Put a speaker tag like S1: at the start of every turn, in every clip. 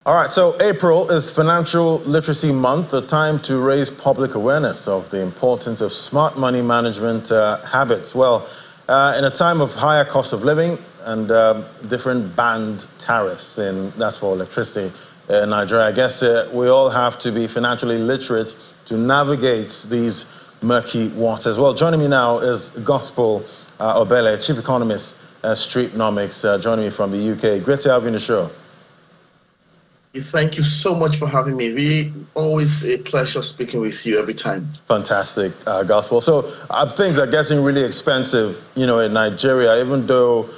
S1: All right, so April is Financial Literacy Month, a time to raise public awareness of the importance of smart money management habits. Well, in a time of higher cost of living and different banned tariffs, and that's for electricity in Nigeria, I guess we all have to be financially literate to navigate these murky waters. Well, joining me now is Gospel Obele, Chief Economist, Streetnomics, joining me from the UK. Great to have you on the show.
S2: Thank you so much for having me. Really, always a pleasure speaking with you every time.
S1: Fantastic, Gospel. So things are getting really expensive, in Nigeria, even though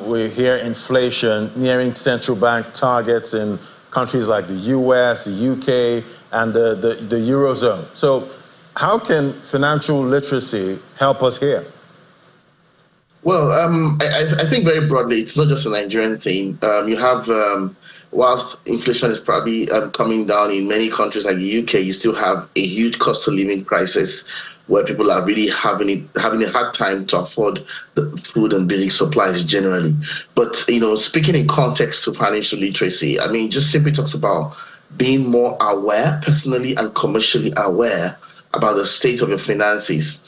S1: we hear inflation nearing central bank targets in countries like the US, the UK, and the Eurozone. So how can financial literacy help us here?
S2: Well, I think very broadly, it's not just a Nigerian thing. You have, whilst inflation is probably coming down in many countries like the UK, you still have a huge cost of living crisis where people are really having a hard time to afford the food and basic supplies generally. But, speaking in context to financial literacy, I mean, just simply talks about being more aware, personally and commercially aware about the state of your finances.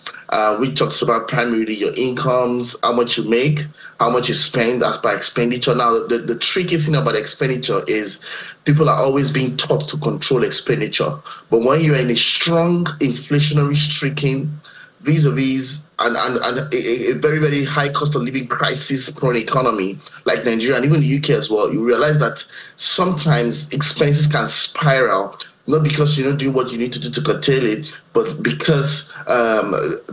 S2: Which talks about primarily your incomes, how much you make, how much you spend as by expenditure. Now, the tricky thing about expenditure is people are always being taught to control expenditure. But when you're in a strong inflationary stricken, vis-a-vis and a very, very high cost of living crisis prone economy like Nigeria and even the UK as well, you realize that sometimes expenses can spiral, not because you're not doing what you need to do to curtail it, but because,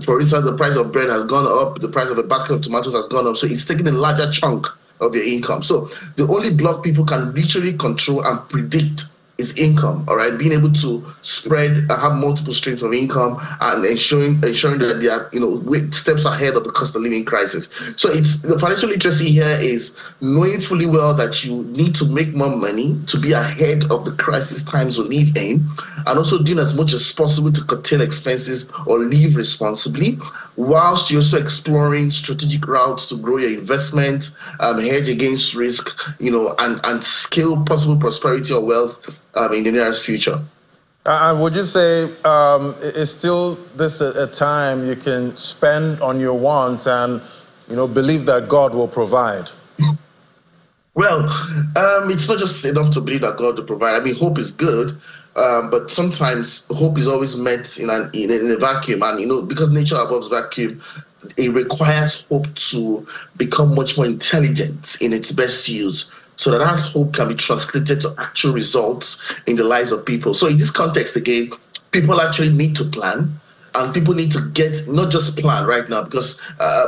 S2: for instance, the price of bread has gone up, the price of a basket of tomatoes has gone up, so it's taking a larger chunk of your income. So the only block people can literally control and predict is income, all right? Being able to spread, have multiple streams of income and ensuring that they are, steps ahead of the cost of living crisis. So it's the financial literacy here is knowing fully well that you need to make more money to be ahead of the crisis times we live in, and also doing as much as possible to curtail expenses or live responsibly, whilst you're also exploring strategic routes to grow your investment, hedge against risk, and scale possible prosperity or wealth in the nearest future.
S1: Would you say is still this a time you can spend on your wants and believe that God will provide?
S2: Well, it's not just enough to believe that God will provide. I mean, hope is good, but sometimes hope is always met in a vacuum, and because nature abhors vacuum, it requires hope to become much more intelligent in its best use, so that hope can be translated to actual results in the lives of people. So in this context, again, people actually need to plan, and people need to get not just plan right now, because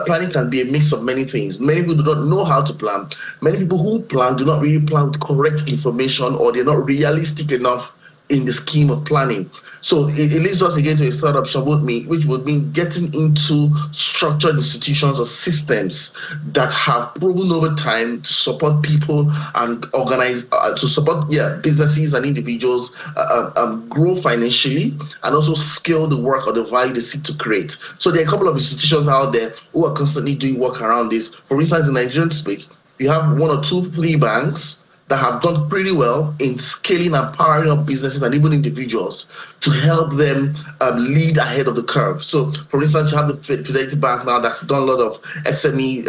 S2: planning can be a mix of many things. Many people do not know how to plan. Many people who plan do not really plan with correct information, or they're not realistic enough in the scheme of planning. So it leads us again to a third option, which would mean getting into structured institutions or systems that have proven over time to support people and organize, to support businesses and individuals grow financially and also scale the work or the value they seek to create. So there are a couple of institutions out there who are constantly doing work around this. For instance, in the Nigerian space, you have 1 or 2, 3 banks that have done pretty well in scaling and powering up businesses and even individuals to help them lead ahead of the curve. So, for instance, you have the Fidelity Bank now that's done a lot of SME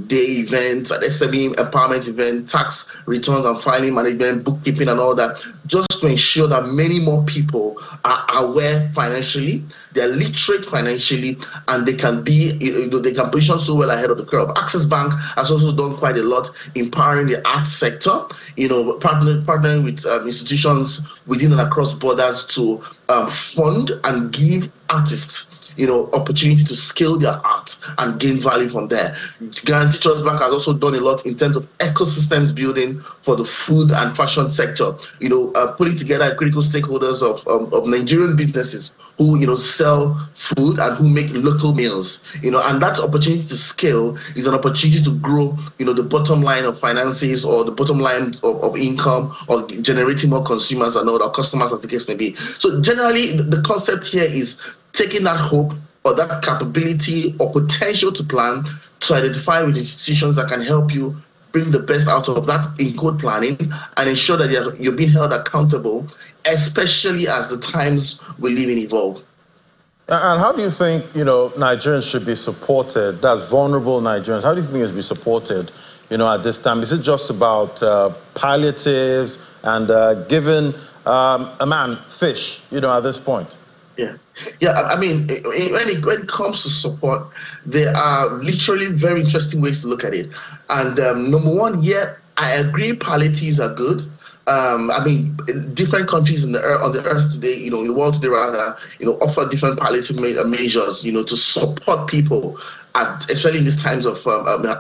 S2: day events, and SME empowerment events, tax returns and filing management, bookkeeping and all that, just to ensure that many more people are aware financially, they're literate financially, and they can position so well ahead of the curve. Access Bank has also done quite a lot in powering the arts sector, partnering with institutions within and across borders to fund and give artists opportunity to scale their art and gain value from there. Guarantee Trust Bank has also done a lot in terms of ecosystems building for the food and fashion sector, putting together critical stakeholders of Nigerian businesses who sell food and who make local meals, and that opportunity to scale is an opportunity to grow the bottom line of finances, or the bottom line of income, or generating more consumers and other customers, as the case may be. So generally the concept here is taking that hope or that capability or potential to plan to identify with institutions that can help you bring the best out of that in code planning and ensure that you're being held accountable, especially as the times we live in evolve.
S1: And how do you think, Nigerians should be supported? That's vulnerable Nigerians. How do you think it should be supported, at this time? Is it just about palliatives and giving a man fish, at this point?
S2: Yeah. I mean, when it comes to support, there are literally very interesting ways to look at it. And number one, I agree, palliatives are good. I mean, different countries on the earth today, in the world today rather, offer different palliative measures, to support people, especially in these times of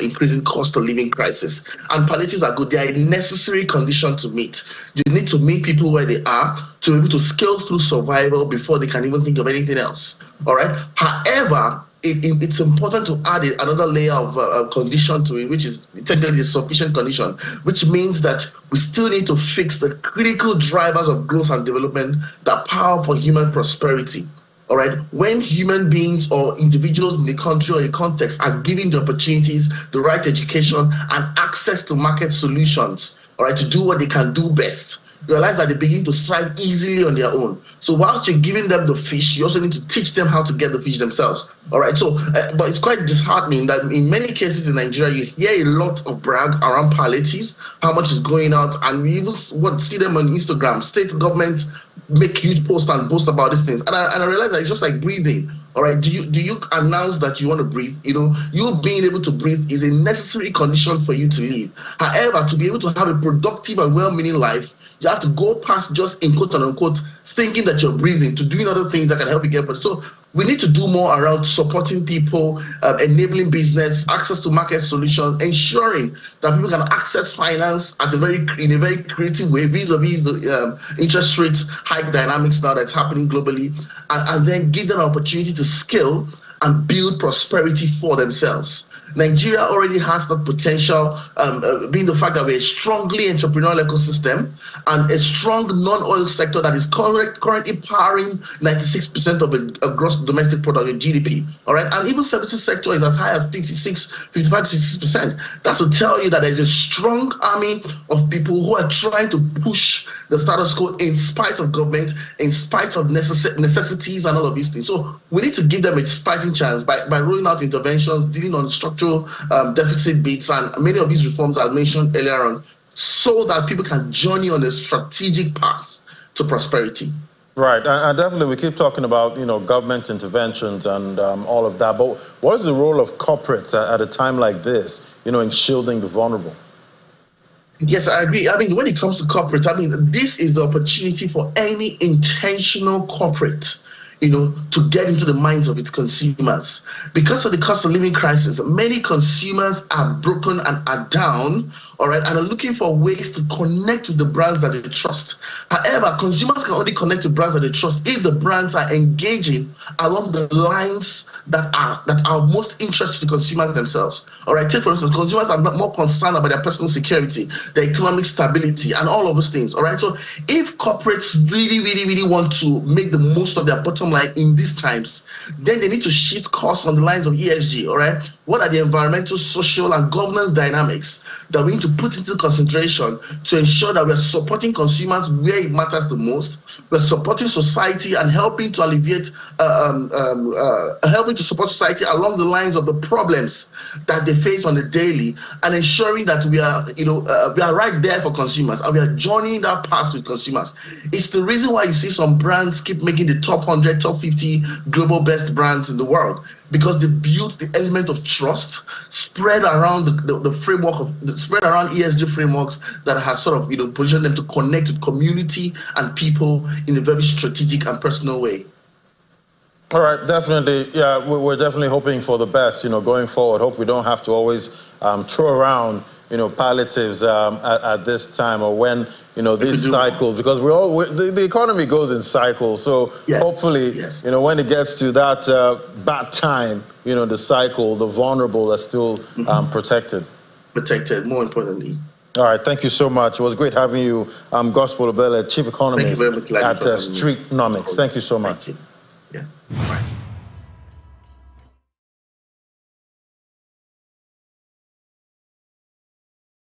S2: increasing cost of living crisis. And palliatives are good. They are a necessary condition to meet. You need to meet people where they are to be able to scale through survival before they can even think of anything else. All right. However, it's important to add another layer of condition to it, which is technically the sufficient condition, which means that we still need to fix the critical drivers of growth and development that power for human prosperity. All right, when human beings or individuals in the country or a context are given the opportunities, the right education, and access to market solutions, all right, to do what they can do best, realize that they begin to thrive easily on their own. So whilst you're giving them the fish, you also need to teach them how to get the fish themselves. All right. So, but it's quite disheartening that in many cases in Nigeria, you hear a lot of brag around palliatives, how much is going out, and we even see them on Instagram. State governments make huge posts and boast about these things, and I realize that it's just like breathing. All right. Do you announce that you want to breathe? You being able to breathe is a necessary condition for you to live. However, to be able to have a productive and well-meaning life, you have to go past just in quote unquote thinking that you're breathing to doing other things that can help you get better. So we need to do more around supporting people, enabling business, access to market solutions, ensuring that people can access finance in a very creative way, vis-a-vis the interest rate hike dynamics now that's happening globally, and then give them an opportunity to scale and build prosperity for themselves. Nigeria already has that potential, being the fact that we're a strongly entrepreneurial ecosystem and a strong non-oil sector that is currently powering 96% of a gross domestic product, a GDP. All right, and even services sector is as high as 55-66%. That's to tell you that there's a strong army of people who are trying to push the status quo in spite of government, in spite of necessities and all of these things. So we need to give them a fighting chance by rolling out interventions, dealing on structural deficit bits and many of these reforms I mentioned earlier on, so that people can journey on a strategic path to prosperity.
S1: Right, and definitely we keep talking about government interventions and all of that, but what is the role of corporates at a time like this, in shielding the vulnerable?
S2: Yes, I agree. I mean, when it comes to corporate, this is the opportunity for any intentional corporate, to get into the minds of its consumers. Because of the cost of living crisis, many consumers are broken and are down, all right, and are looking for ways to connect with the brands that they trust. However, consumers can only connect to brands that they trust if the brands are engaging along the lines that are most interested to consumers themselves. All right, take for instance, consumers are more concerned about their personal security, their economic stability, and all of those things. All right, so if corporates really want to make the most of their bottom line in these times, then they need to shift costs on the lines of ESG. All right, what are the environmental, social, and governance dynamics that we need to put into consideration to ensure that we're supporting consumers where it matters the most, we're supporting society and helping to alleviate, helping to support society along the lines of the problems that they face on a daily, and ensuring that we are right there for consumers and we are joining that path with consumers. It's the reason why you see some brands keep making the top 100, top 50 global best brands in the world, because they built the element of trust spread around the framework spread around ESG frameworks that has sort of positioned them to connect with community and people in a very strategic and personal way.
S1: All right, definitely. Yeah, we're definitely hoping for the best, going forward. Hope we don't have to always throw around, palliatives at this time or when, these cycles, because the economy goes in cycles. So yes, hopefully, yes, when it gets to that bad time, the cycle, the vulnerable are still protected.
S2: Protected, more importantly.
S1: All right, thank you so much. It was great having you, Gospel Obele, Chief Economist at Streetnomics. Thank you so much.
S2: Yeah. All right.